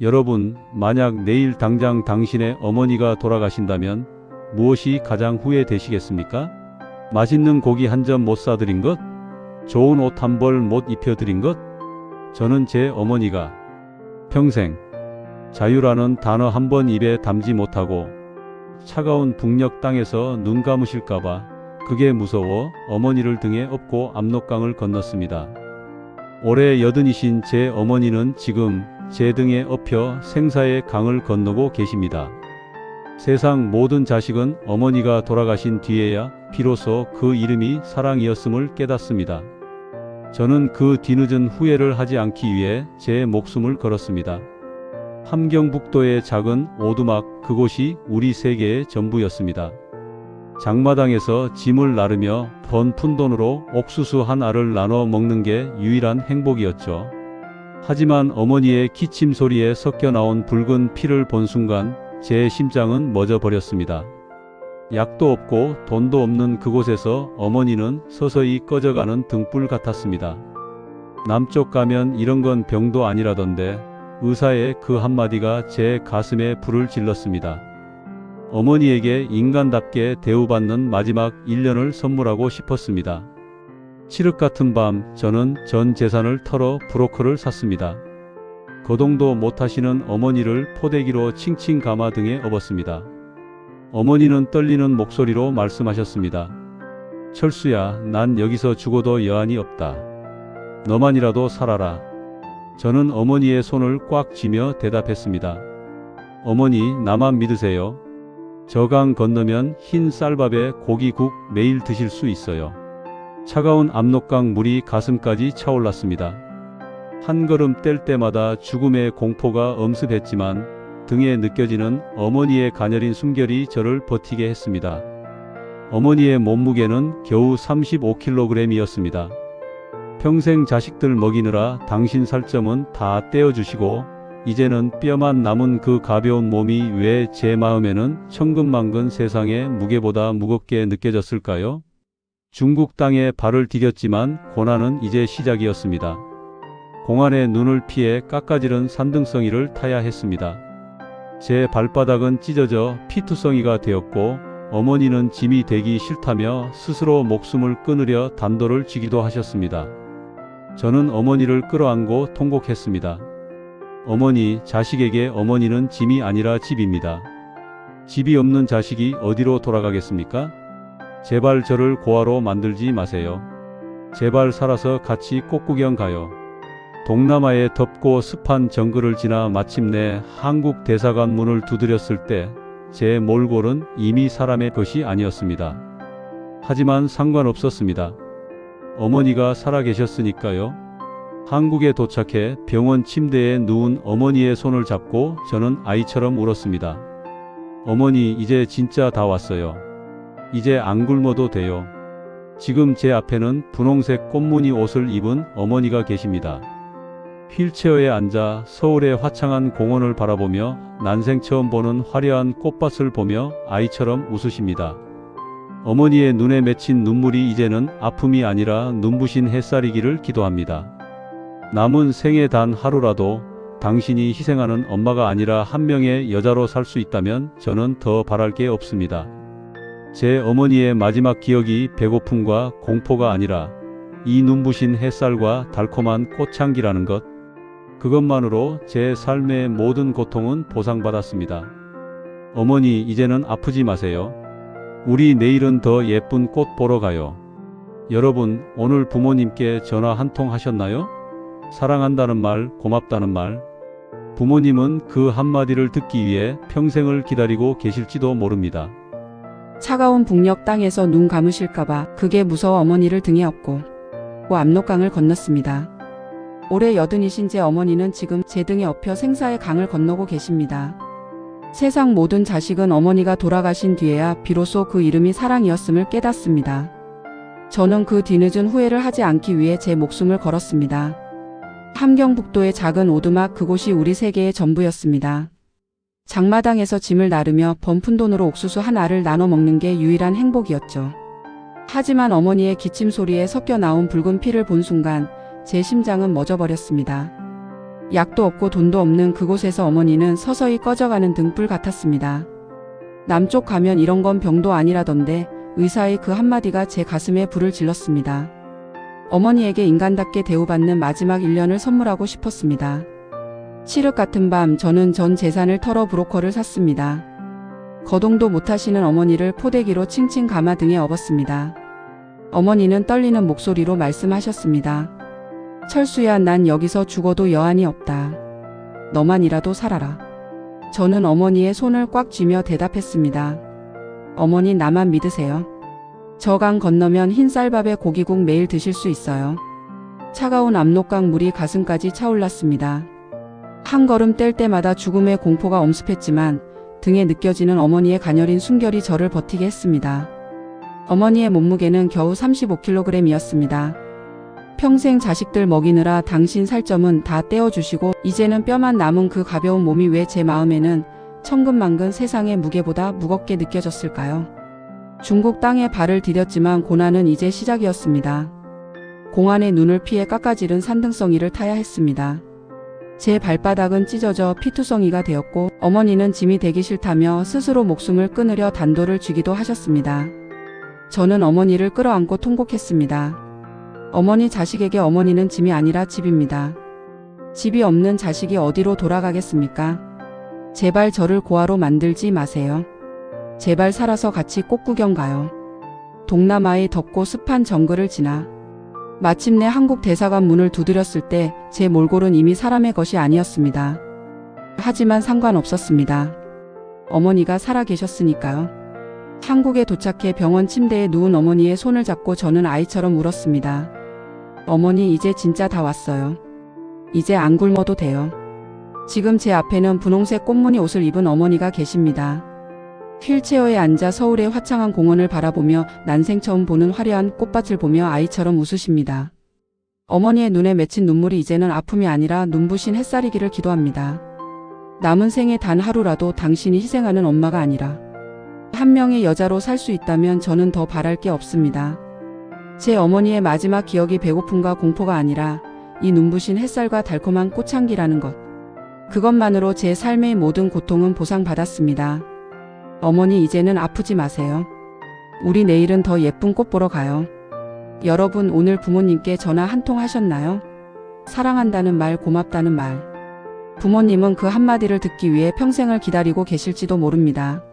여러분, 만약 내일 당장 당신의 어머니가 돌아가신다면 무엇이 가장 후회되시겠습니까? 맛있는 고기 한 점 못 사드린 것? 좋은 옷 한 벌 못 입혀드린 것? 저는 제 어머니가 평생 자유라는 단어 한 번 입에 담지 못하고 차가운 북녘 땅에서 눈 감으실까봐 그게 무서워 어머니를 등에 업고 압록강을 건넜습니다. 올해 80이신 제 어머니는 지금 제 등에 업혀 생사의 강을 건너고 계십니다. 세상 모든 자식은 어머니가 돌아가신 뒤에야 비로소 그 이름이 사랑이었음을 깨닫습니다. 저는 그 뒤늦은 후회를 하지 않기 위해 제 목숨을 걸었습니다. 함경북도의 작은 오두막, 그곳이 우리 세계의 전부였습니다. 장마당에서 짐을 나르며 번 푼돈으로 옥수수 한 알을 나눠 먹는 게 유일한 행복이었죠. 하지만 어머니의 기침 소리에 섞여 나온 붉은 피를 본 순간 제 심장은 멎어버렸습니다. 약도 없고 돈도 없는 그곳에서 어머니는 서서히 꺼져가는 등불 같았습니다. 남쪽 가면 이런 건 병도 아니라던데, 의사의 그 한마디가 제 가슴에 불을 질렀습니다. 어머니에게 인간답게 대우받는 마지막 1년을 선물하고 싶었습니다. 칠흑 같은 밤, 저는 전 재산을 털어 브로커를 샀습니다. 거동도 못하시는 어머니를 포대기로 칭칭 감아 등에 업었습니다. 어머니는 떨리는 목소리로 말씀하셨습니다. 철수야, 난 여기서 죽어도 여한이 없다. 너만이라도 살아라. 저는 어머니의 손을 꽉 쥐며 대답했습니다. 어머니, 나만 믿으세요. 저 강 건너면 흰 쌀밥에 고기국 매일 드실 수 있어요. 차가운 압록강 물이 가슴까지 차올랐습니다. 한 걸음 뗄 때마다 죽음의 공포가 엄습했지만 등에 느껴지는 어머니의 가녀린 숨결이 저를 버티게 했습니다. 어머니의 몸무게는 겨우 35kg이었습니다. 평생 자식들 먹이느라 당신 살점은 다 떼어주시고 이제는 뼈만 남은 그 가벼운 몸이 왜 제 마음에는 천근만근 세상의 무게보다 무겁게 느껴졌을까요? 중국 땅에 발을 디뎠지만 고난은 이제 시작이었습니다. 공안의 눈을 피해 깎아지른 산등성이를 타야 했습니다. 제 발바닥은 찢어져 피투성이가 되었고 어머니는 짐이 되기 싫다며 스스로 목숨을 끊으려 단도를 쥐기도 하셨습니다. 저는 어머니를 끌어안고 통곡했습니다. 어머니, 자식에게 어머니는 짐이 아니라 집입니다. 집이 없는 자식이 어디로 돌아가겠습니까? 제발 저를 고아로 만들지 마세요. 제발 살아서 같이 꽃구경 가요. 동남아의 덥고 습한 정글을 지나 마침내 한국 대사관 문을 두드렸을 때 제 몰골은 이미 사람의 것이 아니었습니다. 하지만 상관없었습니다. 어머니가 살아계셨으니까요. 한국에 도착해 병원 침대에 누운 어머니의 손을 잡고 저는 아이처럼 울었습니다. 어머니, 이제 진짜 다 왔어요. 이제 안 굶어도 돼요. 지금 제 앞에는 분홍색 꽃무늬 옷을 입은 어머니가 계십니다. 휠체어에 앉아 서울의 화창한 공원을 바라보며 난생 처음 보는 화려한 꽃밭을 보며 아이처럼 웃으십니다. 어머니의 눈에 맺힌 눈물이 이제는 아픔이 아니라 눈부신 햇살이기를 기도합니다. 남은 생애 단 하루라도 당신이 희생하는 엄마가 아니라 한 명의 여자로 살 수 있다면 저는 더 바랄 게 없습니다. 제 어머니의 마지막 기억이 배고픔과 공포가 아니라 이 눈부신 햇살과 달콤한 꽃향기라는 것, 그것만으로 제 삶의 모든 고통은 보상받았습니다. 어머니, 이제는 아프지 마세요. 우리 내일은 더 예쁜 꽃 보러 가요. 여러분, 오늘 부모님께 전화 한 통 하셨나요? 사랑한다는 말, 고맙다는 말. 부모님은 그 한마디를 듣기 위해 평생을 기다리고 계실지도 모릅니다. 차가운 북녘 땅에서 눈 감으실까봐 그게 무서워 어머니를 등에 업고 압록강을 건넜습니다. 올해 80이신 제 어머니는 지금 제 등에 업혀 생사의 강을 건너고 계십니다. 세상 모든 자식은 어머니가 돌아가신 뒤에야 비로소 그 이름이 사랑이었음을 깨닫습니다. 저는 그 뒤늦은 후회를 하지 않기 위해 제 목숨을 걸었습니다. 함경북도의 작은 오두막, 그곳이 우리 세계의 전부였습니다. 장마당에서 짐을 나르며 번 푼돈으로 옥수수 한 알을 나눠 먹는 게 유일한 행복이었죠. 하지만 어머니의 기침 소리에 섞여 나온 붉은 피를 본 순간 제 심장은 멎어버렸습니다. 약도 없고 돈도 없는 그곳에서 어머니는 서서히 꺼져가는 등불 같았습니다. 남쪽 가면 이런 건 병도 아니라던데 의사의 그 한마디가 제 가슴에 불을 질렀습니다. 어머니에게 인간답게 대우받는 마지막 1년을 선물하고 싶었습니다. 칠흑 같은 밤 저는 전 재산을 털어 브로커를 샀습니다. 거동도 못하시는 어머니를 포대기로 칭칭 감아 등에 업었습니다. 어머니는 떨리는 목소리로 말씀하셨습니다. 철수야, 난 여기서 죽어도 여한이 없다. 너만이라도 살아라. 저는 어머니의 손을 꽉 쥐며 대답했습니다. 어머니, 나만 믿으세요. 저 강 건너면 흰쌀밥에 고기국 매일 드실 수 있어요. 차가운 압록강 물이 가슴까지 차올랐습니다. 한 걸음 뗄 때마다 죽음의 공포가 엄습했지만 등에 느껴지는 어머니의 가녀린 숨결이 저를 버티게 했습니다. 어머니의 몸무게는 겨우 35kg이었습니다. 평생 자식들 먹이느라 당신 살점은 다 떼어주시고 이제는 뼈만 남은 그 가벼운 몸이 왜 제 마음에는 천근만근 세상의 무게보다 무겁게 느껴졌을까요? 중국 땅에 발을 디뎠지만 고난은 이제 시작이었습니다. 공안의 눈을 피해 깎아지른 산등성이를 타야 했습니다. 제 발바닥은 찢어져 피투성이가 되었고 어머니는 짐이 되기 싫다며 스스로 목숨을 끊으려 단도를 쥐기도 하셨습니다. 저는 어머니를 끌어안고 통곡했습니다. 어머니, 자식에게 어머니는 짐이 아니라 집입니다. 집이 없는 자식이 어디로 돌아가겠습니까? 제발 저를 고아로 만들지 마세요. 제발 살아서 같이 꽃구경 가요. 동남아의 덥고 습한 정글을 지나 마침내 한국 대사관 문을 두드렸을 때 제 몰골은 이미 사람의 것이 아니었습니다. 하지만 상관없었습니다. 어머니가 살아계셨으니까요. 한국에 도착해 병원 침대에 누운 어머니의 손을 잡고 저는 아이처럼 울었습니다. 어머니, 이제 진짜 다 왔어요. 이제 안 굶어도 돼요. 지금 제 앞에는 분홍색 꽃무늬 옷을 입은 어머니가 계십니다. 휠체어에 앉아 서울의 화창한 공원을 바라보며 난생 처음 보는 화려한 꽃밭을 보며 아이처럼 웃으십니다. 어머니의 눈에 맺힌 눈물이 이제는 아픔이 아니라 눈부신 햇살이기를 기도합니다. 남은 생에 단 하루라도 당신이 희생하는 엄마가 아니라 한 명의 여자로 살 수 있다면 저는 더 바랄 게 없습니다. 제 어머니의 마지막 기억이 배고픔과 공포가 아니라 이 눈부신 햇살과 달콤한 꽃향기라는 것. 그것만으로 제 삶의 모든 고통은 보상받았습니다. 어머니, 이제는 아프지 마세요. 우리 내일은 더 예쁜 꽃 보러 가요. 여러분, 오늘 부모님께 전화 한 통 하셨나요? 사랑한다는 말, 고맙다는 말. 부모님은 그 한마디를 듣기 위해 평생을 기다리고 계실지도 모릅니다.